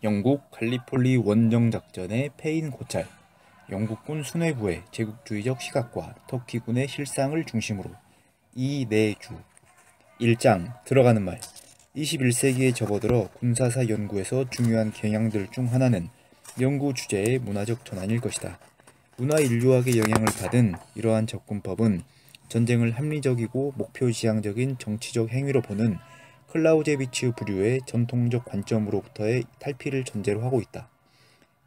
영국 갈리폴리 원정작전의 패인 고찰, 영국군 수뇌부의 제국주의적 시각과 터키군의 실상을 중심으로 이내주 1장 들어가는 말. 21세기에 접어들어 군사사 연구에서 중요한 경향들 중 하나는 연구 주제의 문화적 전환일 것이다. 문화 인류학의 영향을 받은 이러한 접근법은 전쟁을 합리적이고 목표지향적인 정치적 행위로 보는 클라우제비치 부류의 전통적 관점으로부터의 탈피를 전제로 하고 있다.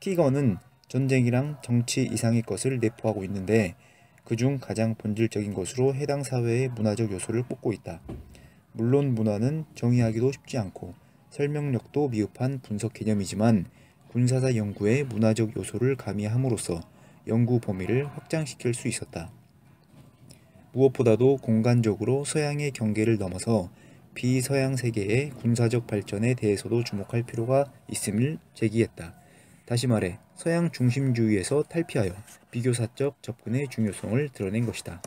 키거는 전쟁이랑 정치 이상의 것을 내포하고 있는데 그중 가장 본질적인 것으로 해당 사회의 문화적 요소를 뽑고 있다. 물론 문화는 정의하기도 쉽지 않고 설명력도 미흡한 분석 개념이지만 군사사 연구에 문화적 요소를 가미함으로써 연구 범위를 확장시킬 수 있었다. 무엇보다도 공간적으로 서양의 경계를 넘어서 비서양 세계의 군사적 발전에 대해서도 주목할 필요가 있음을 제기했다. 다시 말해 서양 중심주의에서 탈피하여 비교사적 접근의 중요성을 드러낸 것이다.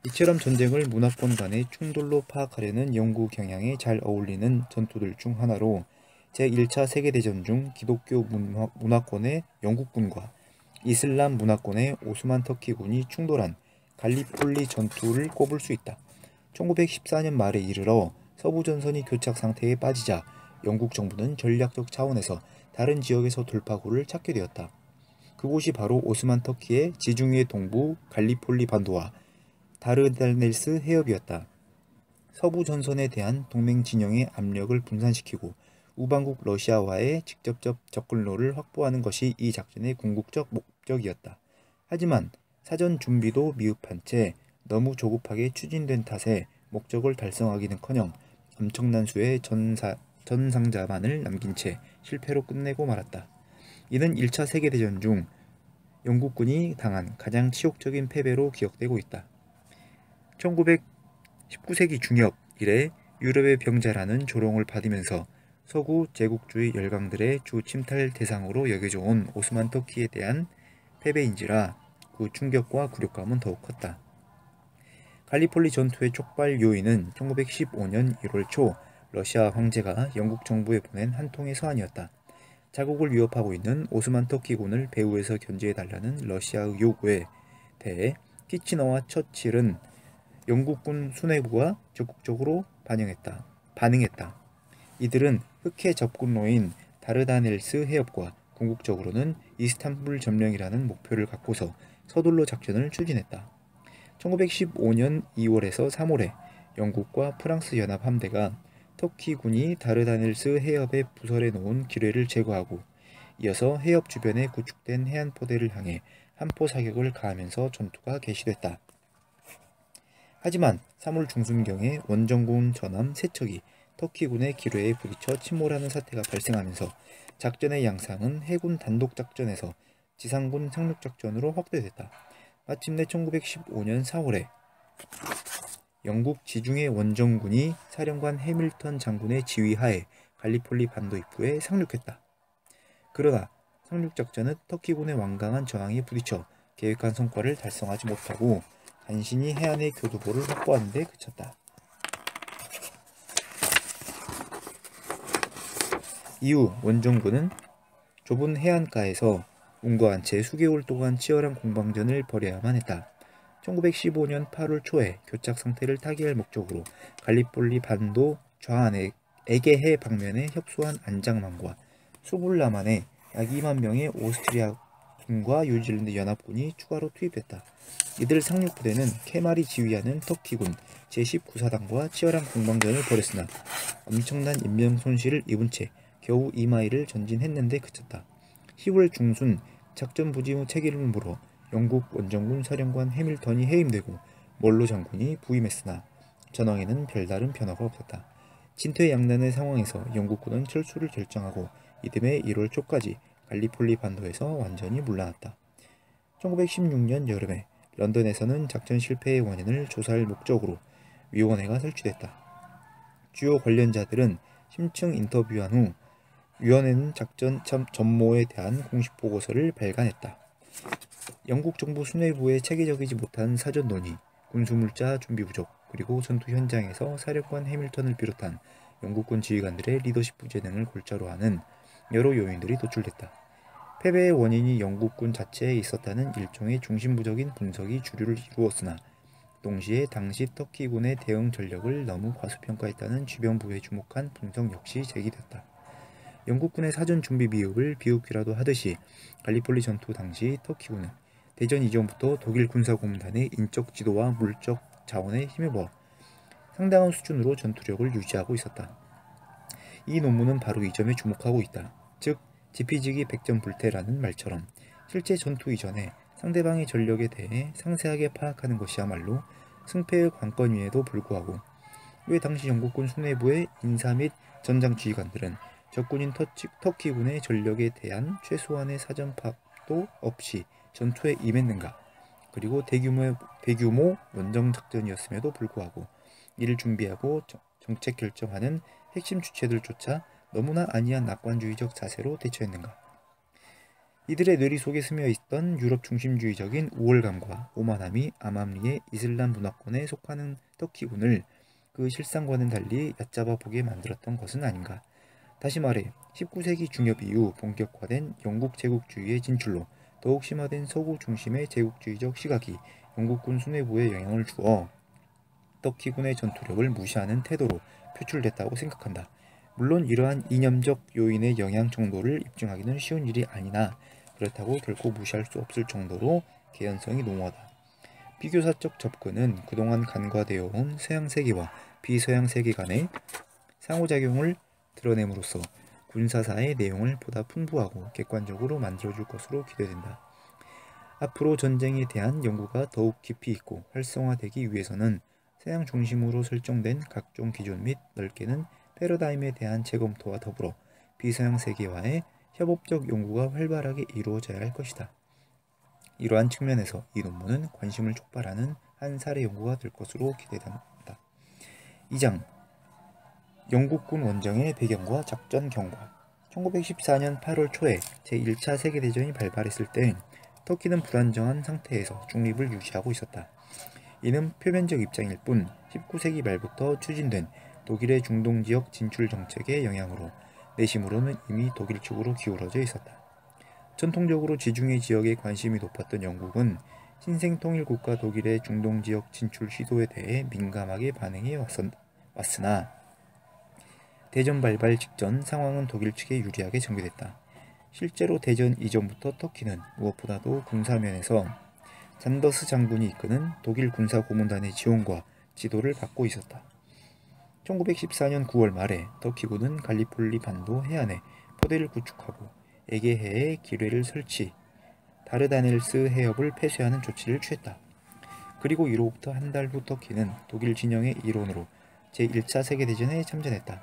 이처럼 전쟁을 문화권 간의 충돌로 파악하려는 연구 경향에 잘 어울리는 전투들 중 하나로 제1차 세계대전 중 기독교 문화권의 영국군과 이슬람 문화권의 오스만 터키군이 충돌한 갈리폴리 전투를 꼽을 수 있다. 1914년 말에 이르러 서부 전선이 교착 상태에 빠지자 영국 정부는 전략적 차원에서 다른 지역에서 돌파구를 찾게 되었다. 그곳이 바로 오스만 터키의 지중해 동부 갈리폴리 반도와 다르달넬스 해협이었다. 서부 전선에 대한 동맹 진영의 압력을 분산시키고 우방국 러시아와의 직접적 접근로를 확보하는 것이 이 작전의 궁극적 목적이었다. 하지만 사전 준비도 미흡한 채 너무 조급하게 추진된 탓에 목적을 달성하기는커녕 엄청난 수의 전상자만을 남긴 채 실패로 끝내고 말았다. 이는 1차 세계대전 중 영국군이 당한 가장 치욕적인 패배로 기억되고 있다. 1919세기 중엽 이래 유럽의 병자라는 조롱을 받으면서 서구 제국주의 열강들의 주 침탈 대상으로 여겨져 온 오스만 터키에 대한 패배인지라 그 충격과 굴욕감은 더욱 컸다. 갈리폴리 전투의 촉발 요인은 1915년 1월 초 러시아 황제가 영국 정부에 보낸 한 통의 서한이었다. 자국을 위협하고 있는 오스만 터키군을 배후에서 견제해달라는 러시아의 요구에 대해 키치너와 처칠은 영국군 수뇌부가 적극적으로 반응했다. 이들은 흑해 접근로인 다르다넬스 해협과 궁극적으로는 이스탄불 점령이라는 목표를 갖고서 서둘러 작전을 추진했다. 1915년 2월에서 3월에 영국과 프랑스 연합 함대가 터키군이 다르다넬스 해협에 부설해 놓은 기뢰를 제거하고 이어서 해협 주변에 구축된 해안포대를 향해 한포 사격을 가하면서 전투가 개시됐다. 하지만 3월 중순경에 원정군 전함 3척이 터키군의 기뢰에 부딪혀 침몰하는 사태가 발생하면서 작전의 양상은 해군 단독작전에서 지상군 상륙작전으로 확대됐다. 마침내 1915년 4월에 영국 지중해 원정군이 사령관 해밀턴 장군의 지휘하에 갈리폴리 반도 입구에 상륙했다. 그러나 상륙작전은 터키군의 완강한 저항에 부딪혀 계획한 성과를 달성하지 못하고 간신히 해안의 교두보를 확보하는 데 그쳤다. 이후 원정군은 좁은 해안가에서 운거한 채 수개월 동안 치열한 공방전을 벌여야만 했다. 1915년 8월 초에 교착 상태를 타개할 목적으로 갈리폴리 반도 좌안의 에게해 방면에 협소한 안장만과 수불라만에 약 2만 명의 오스트리아군과 뉴질랜드 연합군이 추가로 투입됐다. 이들 상륙부대는 케말이 지휘하는 터키군 제19사단과 치열한 공방전을 벌였으나 엄청난 인명 손실을 입은 채 겨우 2마일을 전진했는데 그쳤다. 10월 중순 작전 부지 책임을 물어 영국 원정군 사령관 해밀턴이 해임되고 몰로 장군이 부임했으나 전황에는 별다른 변화가 없었다. 진퇴양난의 상황에서 영국군은 철수를 결정하고 이듬해 1월 초까지 갈리폴리 반도에서 완전히 물러났다. 1916년 여름에 런던에서는 작전 실패의 원인을 조사할 목적으로 위원회가 설치됐다. 주요 관련자들은 심층 인터뷰한 후 위원회는 작전 전모에 대한 공식 보고서를 발간했다. 영국 정부 수뇌부의 체계적이지 못한 사전 논의, 군수물자 준비 부족, 그리고 전투 현장에서 사령관 해밀턴을 비롯한 영국군 지휘관들의 리더십 부재 등을 골자로 하는 여러 요인들이 도출됐다. 패배의 원인이 영국군 자체에 있었다는 일종의 중심부적인 분석이 주류를 이루었으나 동시에 당시 터키군의 대응 전력을 너무 과소평가했다는 주변부에 주목한 분석 역시 제기됐다. 영국군의 사전 준비 미흡을 비웃기라도 하듯이 갈리폴리 전투 당시 터키군은 대전 이전부터 독일 군사고문단의 인적 지도와 물적 자원에 힘입어 상당한 수준으로 전투력을 유지하고 있었다. 이 논문은 바로 이 점에 주목하고 있다. 즉 지피지기 백전불태라는 말처럼 실제 전투 이전에 상대방의 전력에 대해 상세하게 파악하는 것이야말로 승패의 관건임에도 불구하고 왜 당시 영국군 수뇌부의 인사 및 전장 지휘관들은 적군인 터키군의 전력에 대한 최소한의 사전 파악도 없이 전투에 임했는가? 그리고 대규모 원정작전이었음에도 불구하고 이를 준비하고 정책 결정하는 핵심 주체들조차 너무나 안이한 낙관주의적 자세로 대처했는가? 이들의 뇌리 속에 스며있던 유럽 중심주의적인 우월감과 오만함이 암암리의 이슬람 문화권에 속하는 터키군을 그 실상과는 달리 얕잡아 보게 만들었던 것은 아닌가. 다시 말해 19세기 중엽 이후 본격화된 영국 제국주의의 진출로 더욱 심화된 서구 중심의 제국주의적 시각이 영국군 수뇌부에 영향을 주어 터키군의 전투력을 무시하는 태도로 표출됐다고 생각한다. 물론 이러한 이념적 요인의 영향 정도를 입증하기는 쉬운 일이 아니나 그렇다고 결코 무시할 수 없을 정도로 개연성이 농후하다. 비교사적 접근은 그동안 간과되어 온 서양 세계와 비서양 세계 간의 상호작용을 드러냄으로써 군사사의 내용을 보다 풍부하고 객관적으로 만들어줄 것으로 기대된다. 앞으로 전쟁에 대한 연구가 더욱 깊이 있고 활성화되기 위해서는 서양 중심으로 설정된 각종 기준 및 넓게는 패러다임에 대한 재검토와 더불어 비서양 세계와의 협업적 연구가 활발하게 이루어져야 할 것이다. 이러한 측면에서 이 논문은 관심을 촉발하는 한 사례 연구가 될 것으로 기대된다. 2장 영국군 원정의 배경과 작전 경과 1914년 8월 초에 제1차 세계대전이 발발했을 때 터키는 불안정한 상태에서 중립을 유지하고 있었다. 이는 표면적 입장일 뿐 19세기 말부터 추진된 독일의 중동지역 진출 정책의 영향으로 내심으로는 이미 독일 쪽으로 기울어져 있었다. 전통적으로 지중해 지역에 관심이 높았던 영국은 신생 통일국가 독일의 중동지역 진출 시도에 대해 민감하게 반응해 왔으나 대전 발발 직전 상황은 독일 측에 유리하게 전개됐다. 실제로 대전 이전부터 터키는 무엇보다도 군사면에서 잔더스 장군이 이끄는 독일 군사고문단의 지원과 지도를 받고 있었다. 1914년 9월 말에 터키군은 갈리폴리 반도 해안에 포대를 구축하고 에게해에 기뢰를 설치, 다르다넬스 해협을 폐쇄하는 조치를 취했다. 그리고 이로부터 한 달 후 터키는 독일 진영의 일원으로 제1차 세계대전에 참전했다.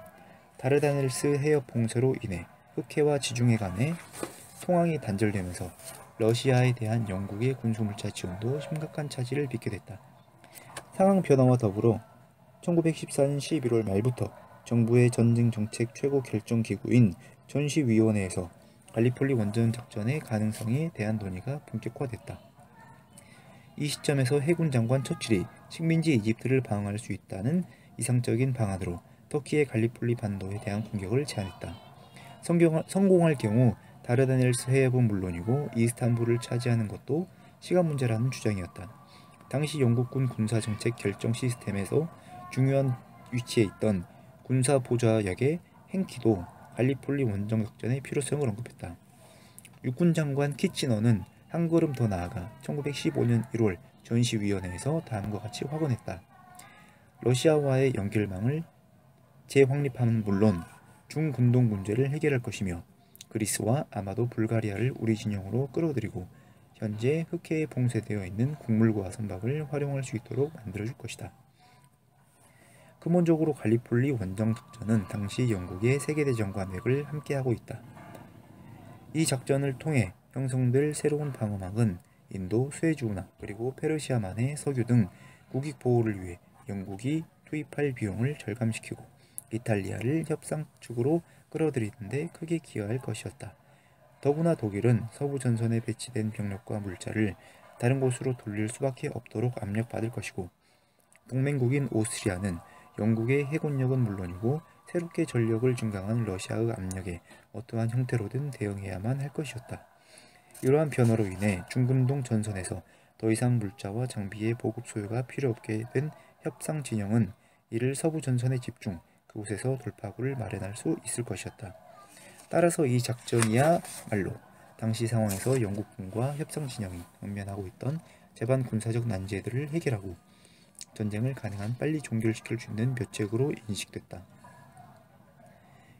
다르다넬스 해협 봉쇄로 인해 흑해와 지중해 간의 통항이 단절되면서 러시아에 대한 영국의 군수물자 지원도 심각한 차질을 빚게 됐다. 상황 변화와 더불어 1914년 11월 말부터 정부의 전쟁 정책 최고 결정 기구인 전시위원회에서 갈리폴리 원전 작전의 가능성에 대한 논의가 본격화됐다. 이 시점에서 해군 장관 처칠이 식민지 이집트를 방어할 수 있다는 이상적인 방안으로 터키의 갈리폴리 반도에 대한 공격을 제안했다. 성공할 경우 다르다넬스 해협은 물론이고 이스탄불을 차지하는 것도 시간 문제라는 주장이었다. 당시 영국군 군사정책 결정 시스템에서 중요한 위치에 있던 군사보좌역의 행키도 갈리폴리 원정작전의 필요성을 언급했다. 육군장관 키치너는 한 걸음 더 나아가 1915년 1월 전시위원회에서 다음과 같이 확언했다. 러시아와의 연결망을 재확립함은 물론 중근동 문제를 해결할 것이며 그리스와 아마도 불가리아를 우리 진영으로 끌어들이고 현재 흑해에 봉쇄되어 있는 곡물과 선박을 활용할 수 있도록 만들어줄 것이다. 근본적으로 갈리폴리 원정작전은 당시 영국의 세계대전과 맥을 함께하고 있다. 이 작전을 통해 형성될 새로운 방어막은 인도, 수에즈운하 그리고 페르시아만의 석유 등 국익 보호를 위해 영국이 투입할 비용을 절감시키고 이탈리아를 협상 측으로 끌어들이는 데 크게 기여할 것이었다. 더구나 독일은 서부 전선에 배치된 병력과 물자를 다른 곳으로 돌릴 수밖에 없도록 압력받을 것이고 동맹국인 오스트리아는 영국의 해군력은 물론이고 새롭게 전력을 증강한 러시아의 압력에 어떠한 형태로든 대응해야만 할 것이었다. 이러한 변화로 인해 중근동 전선에서 더 이상 물자와 장비의 보급 소요가 필요 없게 된 협상 진영은 이를 서부 전선에 집중, 그곳에서 돌파구를 마련할 수 있을 것이었다. 따라서 이 작전이야말로 당시 상황에서 영국군과 협상 진영이 직면하고 있던 제반 군사적 난제들을 해결하고 전쟁을 가능한 빨리 종결시킬 수 있는 묘책으로 인식됐다.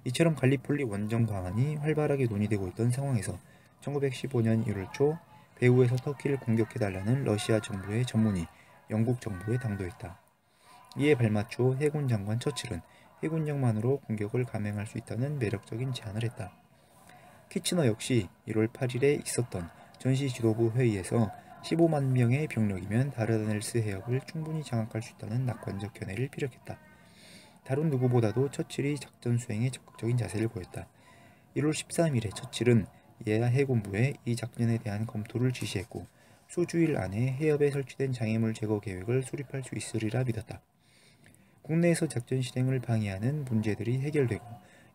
이처럼 갈리폴리 원정 방안이 활발하게 논의되고 있던 상황에서 1915년 1월 초 배후에서 터키를 공격해달라는 러시아 정부의 전문이 영국 정부에 당도했다. 이에 발맞추어 해군 장관 처칠은 해군력만으로 공격을 감행할 수 있다는 매력적인 제안을 했다. 키치너 역시 1월 8일에 있었던 전시 지도부 회의에서 15만 명의 병력이면 다르다넬스 해협을 충분히 장악할 수 있다는 낙관적 견해를 피력했다. 다른 누구보다도 처칠이 작전 수행에 적극적인 자세를 보였다. 1월 13일에 처칠은 예하 해군부에 이 작전에 대한 검토를 지시했고 수주일 안에 해협에 설치된 장애물 제거 계획을 수립할 수 있으리라 믿었다. 국내에서 작전 실행을 방해하는 문제들이 해결되고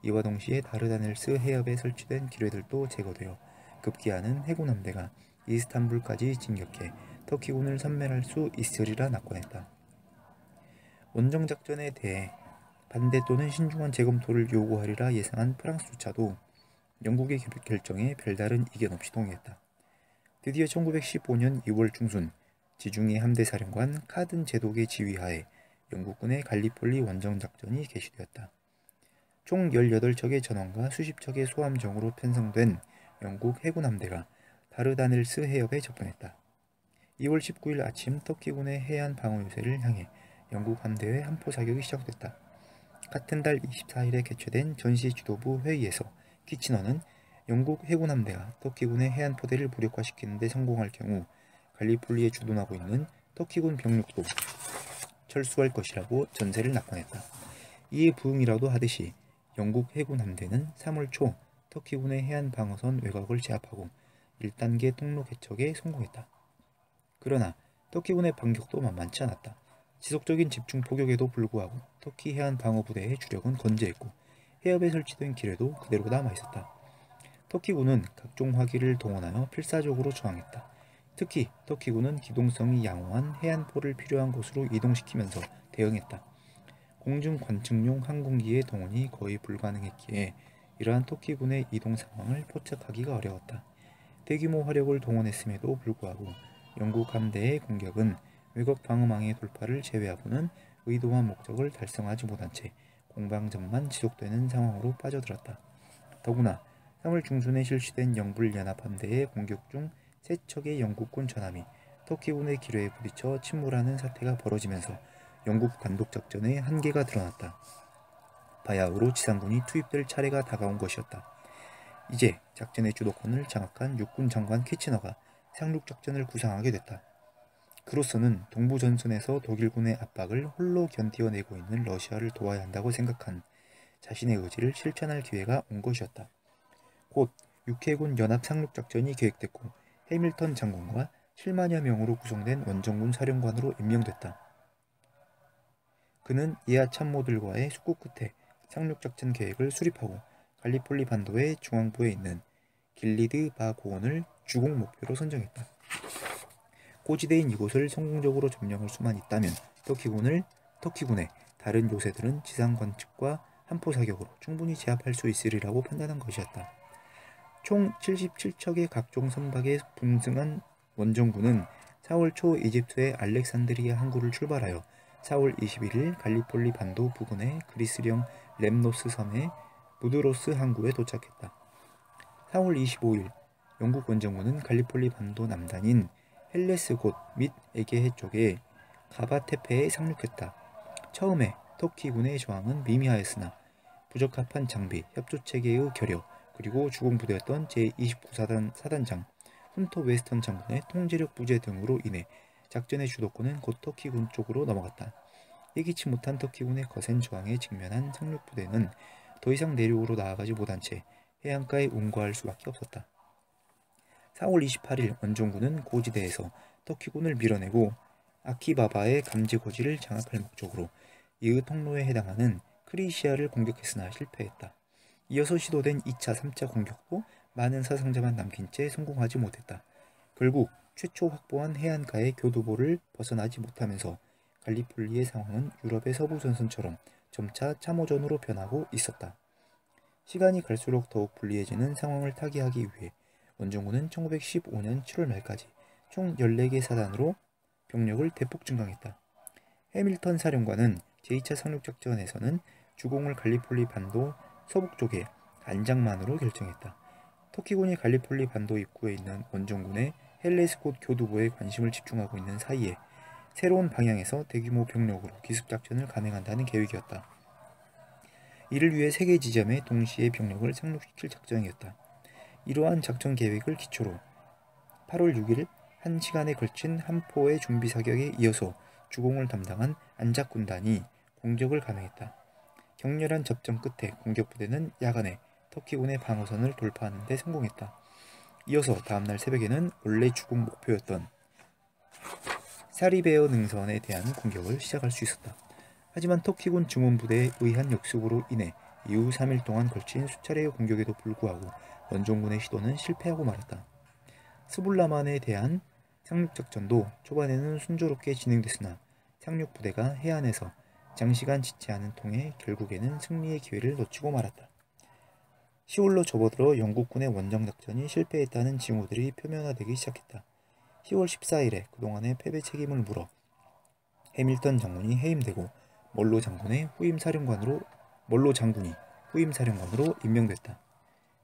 이와 동시에 다르다넬스 해협에 설치된 기뢰들도 제거되어 급기야는 해군 함대가 이스탄불까지 진격해 터키군을 섬멸할 수 있으리라 낙관했다. 원정작전에 대해 반대 또는 신중한 재검토를 요구하리라 예상한 프랑스조차도 영국의 결정에 별다른 이견 없이 동의했다. 드디어 1915년 2월 중순 지중해 함대사령관 카든 제독의 지휘하에 영국군의 갈리폴리 원정작전이 개시되었다. 총 18척의 전원과 수십 척의 소함정으로 편성된 영국 해군 함대가 다르다넬스 해협에 접근했다. 2월 19일 아침 터키군의 해안 방어 요새를 향해 영국 함대의 함포 사격이 시작됐다. 같은 달 24일에 개최된 전시 지도부 회의에서 키치너는 영국 해군 함대가 터키군의 해안 포대를 무력화시키는 데 성공할 경우 갈리폴리에 주둔하고 있는 터키군 병력도 철수할 것이라고 전세를 낙관했다. 이에 부응이라도 하듯이 영국 해군 함대는 3월 초 터키군의 해안 방어선 외곽을 제압하고 1단계 통로 개척에 성공했다. 그러나 터키군의 반격도 만만치 않았다. 지속적인 집중 포격에도 불구하고 터키 해안 방어 부대의 주력은 건재했고 해협에 설치된 기뢰도 그대로 남아있었다. 터키군은 각종 화기를 동원하여 필사적으로 저항했다. 특히 터키군은 기동성이 양호한 해안포를 필요한 곳으로 이동시키면서 대응했다. 공중 관측용 항공기의 동원이 거의 불가능했기에 이러한 터키군의 이동 상황을 포착하기가 어려웠다. 대규모 화력을 동원했음에도 불구하고 영국 함대의 공격은 외곽 방어망의 돌파를 제외하고는 의도한 목적을 달성하지 못한 채 공방전만 지속되는 상황으로 빠져들었다. 더구나 3월 중순에 실시된 영불연합함대의 공격 중 3척의 영국군 전함이 터키군의 기뢰에 부딪혀 침몰하는 사태가 벌어지면서 영국 단독작전의 한계가 드러났다. 바야흐로 지상군이 투입될 차례가 다가온 것이었다. 이제 작전의 주도권을 장악한 육군 장관 키치너가 상륙작전을 구상하게 됐다. 그로서는 동부전선에서 독일군의 압박을 홀로 견디어내고 있는 러시아를 도와야 한다고 생각한 자신의 의지를 실천할 기회가 온 것이었다. 곧 육해군 연합 상륙작전이 계획됐고 해밀턴 장군과 7만여 명으로 구성된 원정군 사령관으로 임명됐다. 그는 이하 참모들과의 숙고 끝에 상륙작전 계획을 수립하고 갈리폴리 반도의 중앙부에 있는 길리드 바 고원을 주공 목표로 선정했다. 고지대인 이곳을 성공적으로 점령할 수만 있다면 터키군의 다른 요새들은 지상 관측과 함포 사격으로 충분히 제압할 수 있으리라고 판단한 것이었다. 총 77척의 각종 선박에 분승한 원정군은 4월 초 이집트의 알렉산드리아 항구를 출발하여 4월 21일 갈리폴리 반도 부근의 그리스령 렘노스 섬의 무드로스 항구에 도착했다. 4월 25일 영국 원정군은 갈리폴리 반도 남단인 헬레스 곶 및 에게해 쪽에 가바테페에 상륙했다. 처음에 터키군의 저항은 미미하였으나 부적합한 장비, 협조체계의 결여, 그리고 주공부대였던 제29사단 사단장 훈터 웨스턴 장군의 통제력 부재 등으로 인해 작전의 주도권은 곧 터키군 쪽으로 넘어갔다. 예기치 못한 터키군의 거센 저항에 직면한 상륙부대는 더 이상 내륙으로 나아가지 못한 채 해안가에 운거할 수밖에 없었다. 4월 28일 원정군은 고지대에서 터키군을 밀어내고 아키바바의 감지거지를 장악할 목적으로 이의 통로에 해당하는 크리시아를 공격했으나 실패했다. 이어서 시도된 2차, 3차 공격도 많은 사상자만 남긴 채 성공하지 못했다. 결국 최초 확보한 해안가의 교두보를 벗어나지 못하면서 갈리폴리의 상황은 유럽의 서부 전선처럼 점차 참호전으로 변하고 있었다. 시간이 갈수록 더욱 불리해지는 상황을 타개하기 위해 원정군은 1915년 7월 말까지 총 14개 사단으로 병력을 대폭 증강했다. 해밀턴 사령관은 제2차 상륙작전에서는 주공을 갈리폴리 반도 서북쪽의 안장만으로 결정했다. 터키군이 갈리폴리 반도 입구에 있는 원정군의 헬레스콧 교두보에 관심을 집중하고 있는 사이에 새로운 방향에서 대규모 병력으로 기습작전을 감행한다는 계획이었다. 이를 위해 3개 지점에 동시에 병력을 상륙시킬 작전이었다. 이러한 작전 계획을 기초로 8월 6일 1시간에 걸친 한 포의 준비 사격에 이어서 주공을 담당한 안작군단이 공격을 감행했다. 격렬한 접전 끝에 공격부대는 야간에 터키군의 방어선을 돌파하는 데 성공했다. 이어서 다음날 새벽에는 원래 주공 목표였던 사리베어 능선에 대한 공격을 시작할 수 있었다. 하지만 터키군 증원부대에 의한 역습으로 인해 이후 3일 동안 걸친 수차례의 공격에도 불구하고 원정군의 시도는 실패하고 말았다. 스불라만에 대한 상륙작전도 초반에는 순조롭게 진행됐으나 상륙부대가 해안에서 장시간 지체하는 통에 결국에는 승리의 기회를 놓치고 말았다. 10월로 접어들어 영국군의 원정작전이 실패했다는 징후들이 표면화되기 시작했다. 10월 14일에 그동안의 패배 책임을 물어 해밀턴 장군이 해임되고 멀로 장군이 후임 사령관으로 임명됐다.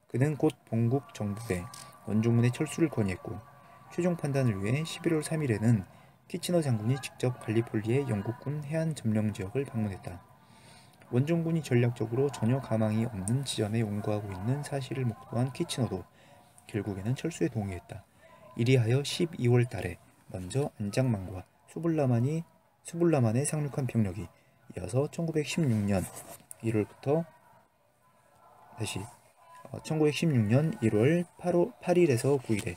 그는 곧 본국 정부에 원정군의 철수를 건의했고 최종 판단을 위해 11월 3일에는 키치너 장군이 직접 갈리폴리의 영국군 해안 점령 지역을 방문했다. 원정군이 전략적으로 전혀 가망이 없는 지점에 온거하고 있는 사실을 목도한 키치너도 결국에는 철수에 동의했다. 이리하여 12월 달에 먼저 안장만과 수불라만에 상륙한 병력이 이어서 1916년 1월 8일에서 9일에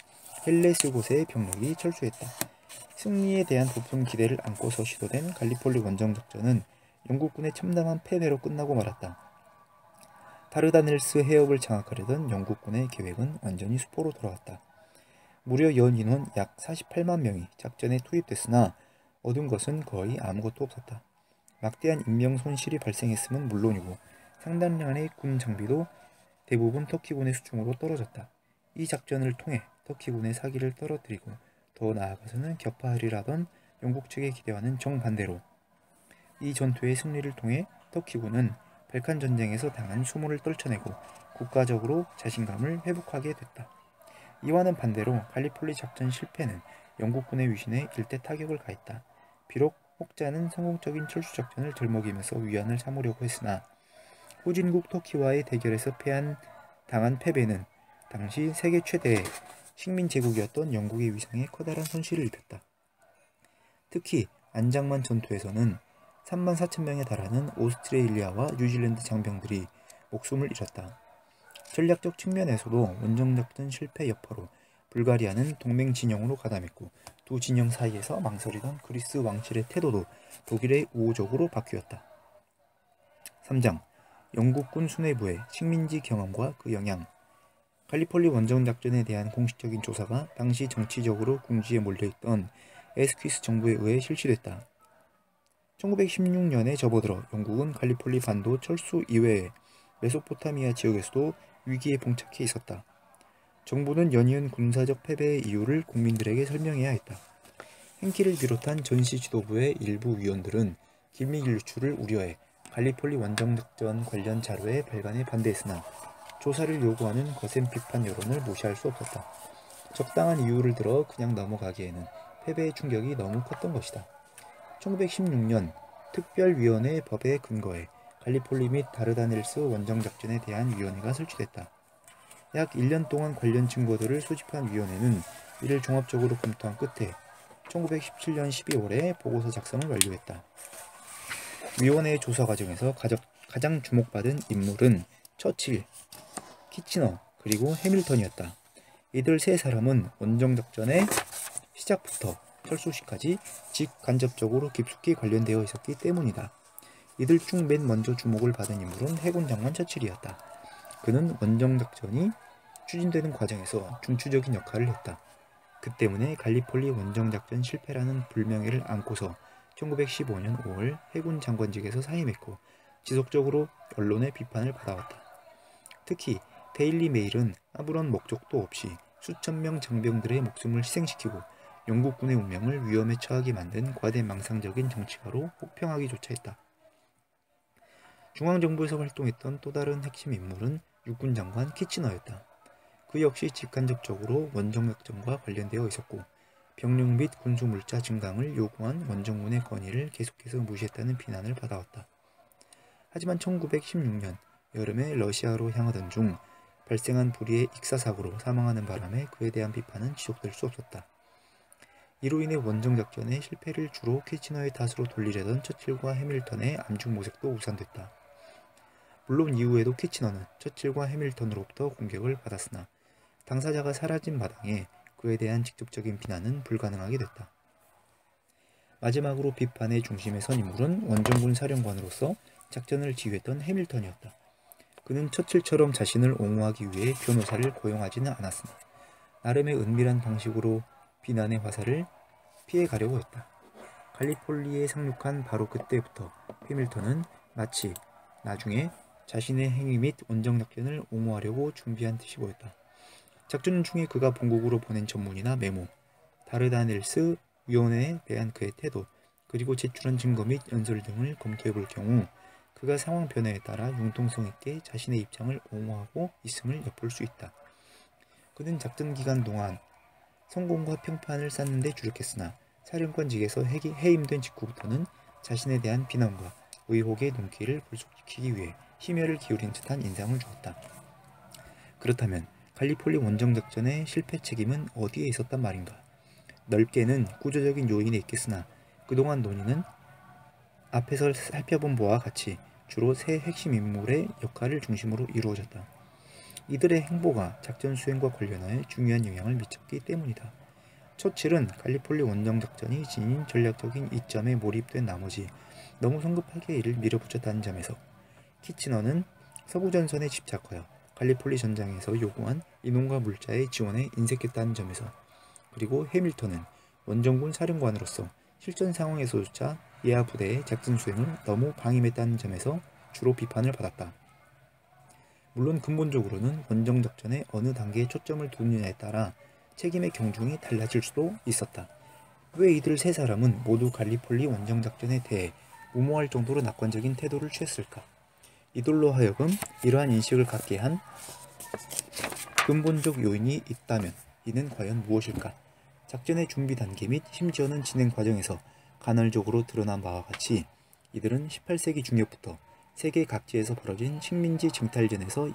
헬레스곳의 병력이 철수했다. 승리에 대한 높은 기대를 안고서 시도된 갈리폴리 원정작전은 영국군의 참담한 패배로 끝나고 말았다. 다르다넬스 해협을 장악하려던 영국군의 계획은 완전히 수포로 돌아갔다. 무려 연인원 약 48만 명이 작전에 투입됐으나 얻은 것은 거의 아무것도 없었다. 막대한 인명 손실이 발생했음은 물론이고 상당량의 군 장비도 대부분 터키군의 수중으로 떨어졌다. 이 작전을 통해 터키군의 사기를 떨어뜨리고 더 나아가서는 격파하리라던 영국 측의 기대와는 정반대로 이 전투의 승리를 통해 터키군은 발칸 전쟁에서 당한 수모를 떨쳐내고 국가적으로 자신감을 회복하게 됐다. 이와는 반대로 갈리폴리 작전 실패는 영국군의 위신에 일대 타격을 가했다. 비록 혹자는 성공적인 철수 작전을 들먹이면서 위안을 삼으려고 했으나 후진국 터키와의 대결에서 당한 패배는 당시 세계 최대의 식민 제국이었던 영국의 위상에 커다란 손실을 입혔다. 특히 안장만 전투에서는 34,000명에 달하는 오스트레일리아와 뉴질랜드 장병들이 목숨을 잃었다. 전략적 측면에서도 원정작전 실패 여파로 불가리아는 동맹 진영으로 가담했고 두 진영 사이에서 망설이던 그리스 왕실의 태도도 독일의 우호적으로 바뀌었다. 3장 영국군 수뇌부의 식민지 경험과 그 영향. 갈리폴리 원정작전에 대한 공식적인 조사가 당시 정치적으로 궁지에 몰려있던 에스퀴스 정부에 의해 실시됐다. 1916년에 접어들어 영국은 갈리폴리 반도 철수 이외에 메소포타미아 지역에서도 위기에 봉착해 있었다. 정부는 연이은 군사적 패배의 이유를 국민들에게 설명해야 했다. hen키를 비롯한 전시 지도부의 일부 위원들은 기밀 유출을 우려해 갈리폴리 원정작전 관련 자료의 발간에 반대했으나 조사를 요구하는 거센 비판 여론을 무시할 수 없었다. 적당한 이유를 들어 그냥 넘어가기에는 패배의 충격이 너무 컸던 것이다. 1916년 특별위원회 법에 근거해 갈리폴리 및 다르다넬스 원정작전에 대한 위원회가 설치됐다. 약 1년 동안 관련 증거들을 수집한 위원회는 이를 종합적으로 검토한 끝에 1917년 12월에 보고서 작성을 완료했다. 위원회의 조사 과정에서 가장 주목받은 인물은 처칠, 키치너, 그리고 해밀턴이었다. 이들 세 사람은 원정작전의 시작부터 철수 시까지 직간접적으로 깊숙이 관련되어 있었기 때문이다. 이들 중 맨 먼저 주목을 받은 인물은 해군 장관 처칠이었다. 그는 원정작전이 추진되는 과정에서 중추적인 역할을 했다. 그 때문에 갈리폴리 원정작전 실패라는 불명예를 안고서 1915년 5월 해군 장관직에서 사임했고 지속적으로 언론의 비판을 받아왔다. 특히 데일리 메일은 아무런 목적도 없이 수천 명 장병들의 목숨을 희생시키고 영국군의 운명을 위험에 처하게 만든 과대망상적인 정치가로 혹평하기조차 했다. 중앙정부에서 활동했던 또 다른 핵심 인물은 육군 장관 키치너였다. 그 역시 직간접적으로 원정작전과 관련되어 있었고 병력 및 군수 물자 증강을 요구한 원정군의 건의를 계속해서 무시했다는 비난을 받아왔다. 하지만 1916년 여름에 러시아로 향하던 중 발생한 불의의 익사사고로 사망하는 바람에 그에 대한 비판은 지속될 수 없었다. 이로 인해 원정작전의 실패를 주로 키치너의 탓으로 돌리려던 처칠과 해밀턴의 암중모색도 우산됐다. 물론 이후에도 키치너는 처칠과 해밀턴으로부터 공격을 받았으나 당사자가 사라진 마당에 그에 대한 직접적인 비난은 불가능하게 됐다. 마지막으로 비판의 중심에 선 인물은 원정군 사령관으로서 작전을 지휘했던 해밀턴이었다. 그는 처칠처럼 자신을 옹호하기 위해 변호사를 고용하지는 않았으나 나름의 은밀한 방식으로 비난의 화살을 피해가려고 했다. 갈리폴리에 상륙한 바로 그때부터 해밀턴은 마치 나중에 자신의 행위 및 원정작전을 옹호하려고 준비한 듯이 보였다. 작전 중에 그가 본국으로 보낸 전문이나 메모, 다르다넬스 위원회에 대한 그의 태도, 그리고 제출한 증거 및 연설 등을 검토해볼 경우 그가 상황 변화에 따라 융통성 있게 자신의 입장을 옹호하고 있음을 엿볼 수 있다. 그는 작전 기간 동안 성공과 평판을 쌓는 데 주력했으나 사령관직에서 해임된 직후부터는 자신에 대한 비난과 의혹의 눈길을 불속시키기 위해 심혈을 기울인 듯한 인상을 주었다. 그렇다면 갈리폴리 원정작전의 실패 책임은 어디에 있었단 말인가? 넓게는 구조적인 요인에 있겠으나 그동안 논의는 앞에서 살펴본 바와 같이 주로 세 핵심 인물의 역할을 중심으로 이루어졌다. 이들의 행보가 작전 수행과 관련하여 중요한 영향을 미쳤기 때문이다. 처칠은 갈리폴리 원정작전이 지닌 전략적인 이점에 몰입된 나머지 너무 성급하게 이를 밀어붙였다는 점에서 키치너는 서부전선에 집착하여 갈리폴리 전장에서 요구한 인원과 물자의 지원에 인색했다는 점에서 그리고 해밀턴은 원정군 사령관으로서 실전 상황에서조차 예하 부대의 작전 수행을 너무 방임했다는 점에서 주로 비판을 받았다. 물론 근본적으로는 원정작전의 어느 단계에 초점을 두느냐에 따라 책임의 경중이 달라질 수도 있었다. 왜 이들 세 사람은 모두 갈리폴리 원정작전에 대해 무모할 정도로 낙관적인 태도를 취했을까? 이들로 하여금 이러한 인식을 갖게 한 근본적 요인이 있다면 이는 과연 무엇일까? 작전의 준비 단계 및 심지어는 진행 과정에서 간헐적으로 드러난 바와 같이 이들은 18세기 중엽부터 세계 각지에서 벌어진 식민지 증탈전에서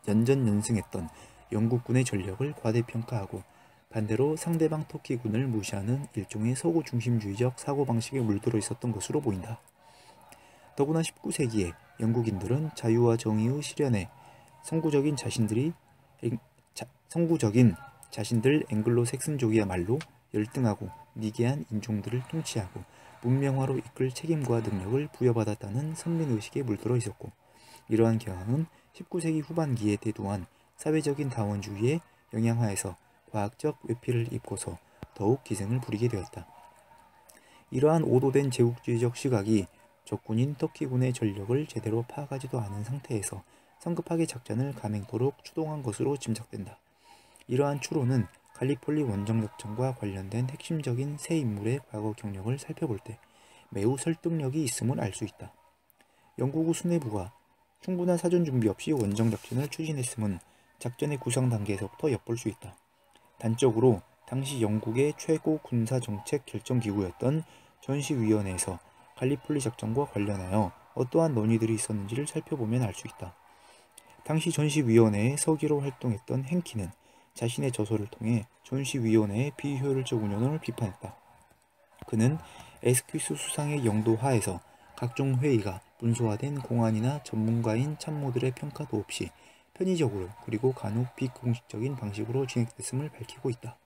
연전연승했던 영국군의 전력을 과대평가하고 반대로 상대방 터키군을 무시하는 일종의 서구중심주의적 사고방식에 물들어 있었던 것으로 보인다. 더구나 19세기에 영국인들은 자유와 정의의 실현에 선구적인 자신들 앵글로 색슨족이야말로 열등하고 미개한 인종들을 통치하고 문명화로 이끌 책임과 능력을 부여받았다는 선민의식에 물들어 있었고 이러한 경향은 19세기 후반기에 대두한 사회적인 다원주의의 영향하에서 과학적 외피를 입고서 더욱 기승을 부리게 되었다. 이러한 오도된 제국주의적 시각이 적군인 터키군의 전력을 제대로 파악하지도 않은 상태에서 성급하게 작전을 감행토록 추동한 것으로 짐작된다. 이러한 추론은 갈리폴리 원정작전과 관련된 핵심적인 세 인물의 과거 경력을 살펴볼 때 매우 설득력이 있음을 알 수 있다. 영국의 수뇌부가 충분한 사전 준비 없이 원정작전을 추진했음은 작전의 구상 단계에서부터 엿볼 수 있다. 단적으로 당시 영국의 최고 군사정책 결정기구였던 전시위원회에서 갈리폴리 작전과 관련하여 어떠한 논의들이 있었는지를 살펴보면 알 수 있다. 당시 전시위원회의 서기로 활동했던 행키는 자신의 저서를 통해 전시위원회의 비효율적 운영을 비판했다. 그는 에스퀴스 수상의 영도 하에서 각종 회의가 문서화된 공안이나 전문가인 참모들의 평가도 없이 편의적으로 그리고 간혹 비공식적인 방식으로 진행됐음을 밝히고 있다.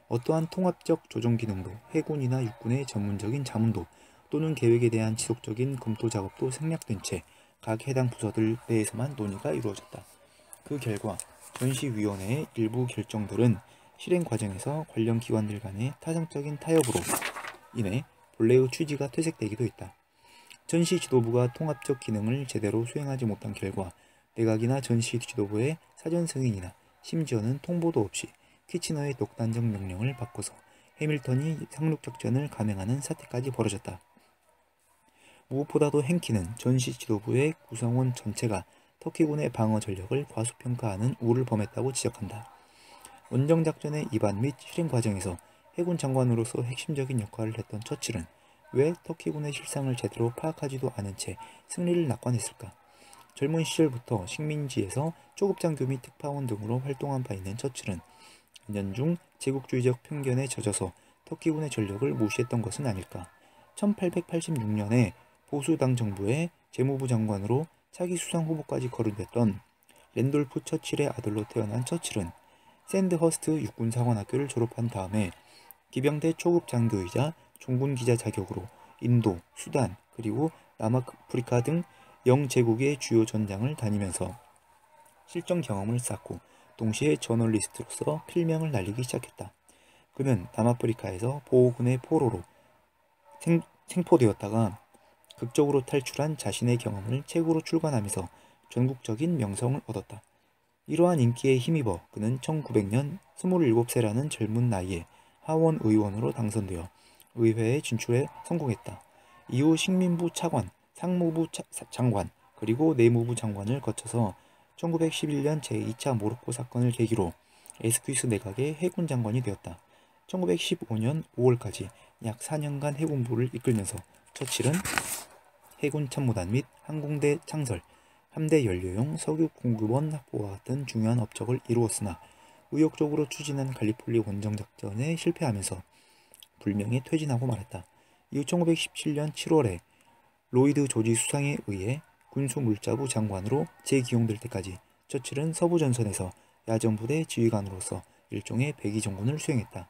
어떠한 통합적 조정 기능도 해군이나 육군의 전문적인 자문도 또는 계획에 대한 지속적인 검토 작업도 생략된 채 각 해당 부서들 내에서만 논의가 이루어졌다. 그 결과 전시위원회의 일부 결정들은 실행 과정에서 관련 기관들 간의 타성적인 타협으로 인해 본래의 취지가 퇴색되기도 했다. 전시 지도부가 통합적 기능을 제대로 수행하지 못한 결과 내각이나 전시 지도부의 사전 승인이나 심지어는 통보도 없이 키치너의 독단적 명령을 바꿔서 해밀턴이 상륙작전을 감행하는 사태까지 벌어졌다. 무엇보다도 행키는 전시 지도부의 구성원 전체가 터키군의 방어 전력을 과소평가하는 우를 범했다고 지적한다. 원정작전의 입안 및 실행 과정에서 해군 장관으로서 핵심적인 역할을 했던 처칠은 왜 터키군의 실상을 제대로 파악하지도 않은 채 승리를 낙관했을까? 젊은 시절부터 식민지에서 초급장교 및 특파원 등으로 활동한 바 있는 처칠은 연중 제국주의적 편견에 젖어서 터키군의 전력을 무시했던 것은 아닐까? 1886년에 보수당 정부의 재무부 장관으로 차기 수상 후보까지 거론됐던 랜돌프 처칠의 아들로 태어난 처칠은 샌드허스트 육군사관학교를 졸업한 다음에 기병대 초급 장교이자 종군 기자 자격으로 인도, 수단, 그리고 남아프리카 등 영제국의 주요 전장을 다니면서 실전 경험을 쌓고 동시에 저널리스트로서 필명을 날리기 시작했다. 그는 남아프리카에서 보호군의 포로로 생포되었다가 극적으로 탈출한 자신의 경험을 책으로 출간하면서 전국적인 명성을 얻었다. 이러한 인기에 힘입어 그는 1900년 27세라는 젊은 나이에 하원 의원으로 당선되어 의회에 진출에 성공했다. 이후 식민부 차관, 상무부 장관, 그리고 내무부 장관을 거쳐서 1911년 제2차 모로코 사건을 계기로 에스퀴스 내각의 해군 장관이 되었다. 1915년 5월까지 약 4년간 해군부를 이끌면서 처칠은 해군 참모단 및 항공대 창설, 함대 연료용 석유 공급원 확보와 같은 중요한 업적을 이루었으나 의욕적으로 추진한 갈리폴리 원정작전에 실패하면서 불명예 퇴진하고 말았다. 이후 1917년 7월에 로이드 조지 수상에 의해 군수물자부 장관으로 재기용될 때까지 처칠은 서부전선에서 야전부대 지휘관으로서 일종의 백의정군을 수행했다.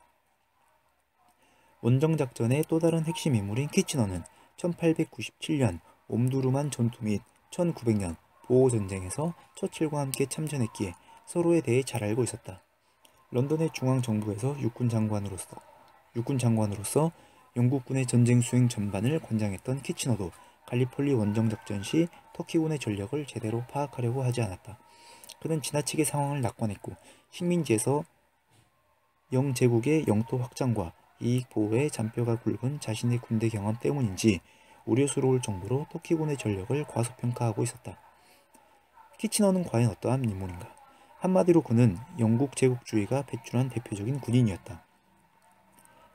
원정작전의 또 다른 핵심 인물인 키치너는 1897년 옴두르만 전투 및 1900년 보호전쟁에서 처칠과 함께 참전했기에 서로에 대해 잘 알고 있었다. 런던의 중앙정부에서 육군 장관으로서 영국군의 전쟁 수행 전반을 관장했던 키치너도 갈리폴리 원정작전 시 터키군의 전력을 제대로 파악하려고 하지 않았다. 그는 지나치게 상황을 낙관했고 식민지에서 영제국의 영토 확장과 이익 보호에 잔뼈가 굵은 자신의 군대 경험 때문인지 우려스러울 정도로 터키군의 전력을 과소평가하고 있었다. 키치너는 과연 어떠한 인물인가? 한마디로 그는 영국 제국주의가 배출한 대표적인 군인이었다.